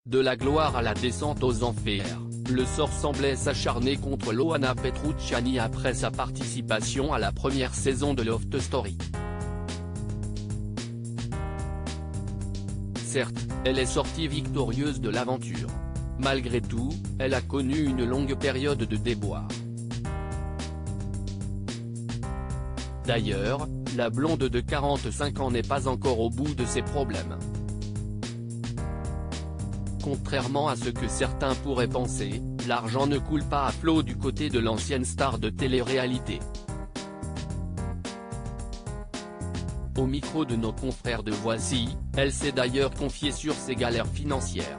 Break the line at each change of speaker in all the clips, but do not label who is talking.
De la gloire à la descente aux enfers, le sort semblait s'acharner contre Loana Petrucciani après sa participation à la première saison de Love Story. Certes, elle est sortie victorieuse de l'aventure. Malgré tout, elle a connu une longue période de déboire. D'ailleurs, la blonde de 45 ans n'est pas encore au bout de ses problèmes. Contrairement à ce que certains pourraient penser, l'argent ne coule pas à flot du côté de l'ancienne star de télé-réalité. Au micro de nos confrères de Voici, elle s'est d'ailleurs confiée sur ses galères financières.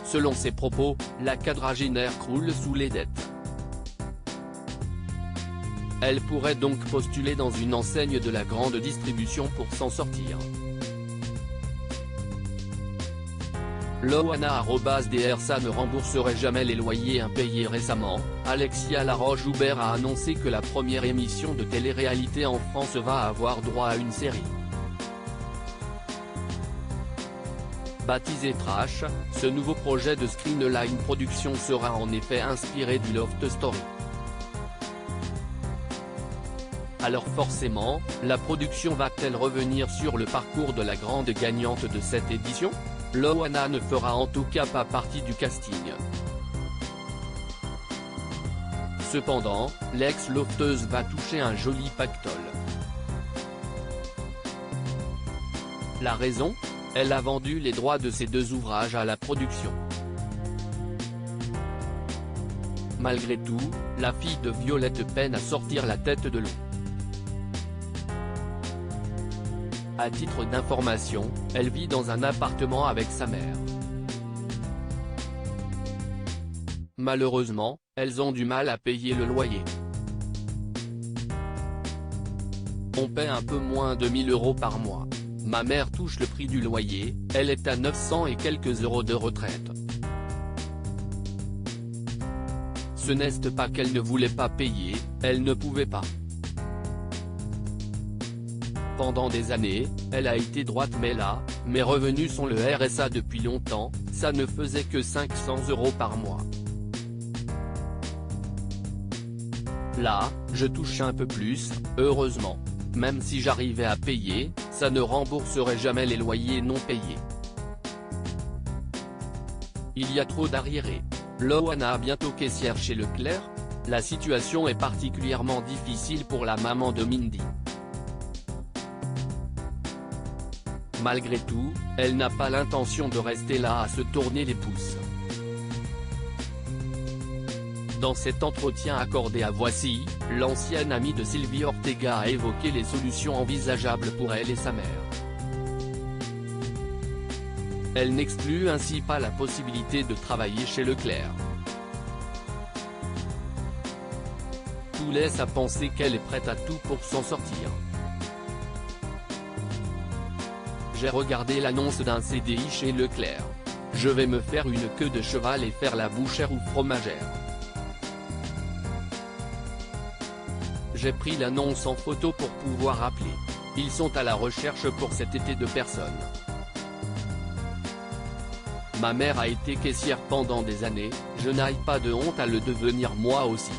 Selon ses propos, la quadragénaire croule sous les dettes. Elle pourrait donc postuler dans une enseigne de la grande distribution pour s'en sortir. Loana @DRSA ne rembourserait jamais les loyers impayés. Récemment, Alexia Laroche-Joubert a annoncé que la première émission de télé-réalité en France va avoir droit à une série. Baptisé Trash, ce nouveau projet de Screenline Productions sera en effet inspiré du Love Story. Alors forcément, la production va-t-elle revenir sur le parcours de la grande gagnante de cette édition? Loana ne fera en tout cas pas partie du casting. Cependant, l'ex-lofteuse va toucher un joli pactole. La raison? Elle a vendu les droits de ses 2 ouvrages à la production. Malgré tout, la fille de Violette peine à sortir la tête de l'eau. À titre d'information, elle vit dans un appartement avec sa mère. Malheureusement, elles ont du mal à payer le loyer. On paie un peu moins de 1 000 € par mois. Ma mère touche le prix du loyer, elle est à 900 et quelques euros de retraite. Ce n'est pas qu'elle ne voulait pas payer, elle ne pouvait pas. Pendant des années, elle a été droite, mais là, mes revenus sont le RSA depuis longtemps, ça ne faisait que 500 € par mois. Là, je touche un peu plus, heureusement. Même si j'arrivais à payer, ça ne rembourserait jamais les loyers non payés. Il y a trop d'arriérés. Loana bientôt caissière chez Leclerc? La situation est particulièrement difficile pour la maman de Mindy. Malgré tout, elle n'a pas l'intention de rester là à se tourner les pouces. Dans cet entretien accordé à Voici, l'ancienne amie de Sylvie Ortega a évoqué les solutions envisageables pour elle et sa mère. Elle n'exclut ainsi pas la possibilité de travailler chez Leclerc. Tout laisse à penser qu'elle est prête à tout pour s'en sortir. J'ai regardé l'annonce d'un CDI chez Leclerc. Je vais me faire une queue de cheval et faire la bouchère ou fromagère. J'ai pris l'annonce en photo pour pouvoir appeler. Ils sont à la recherche pour cet été de personnes. Ma mère a été caissière pendant des années, je n'ai pas de honte à le devenir moi aussi.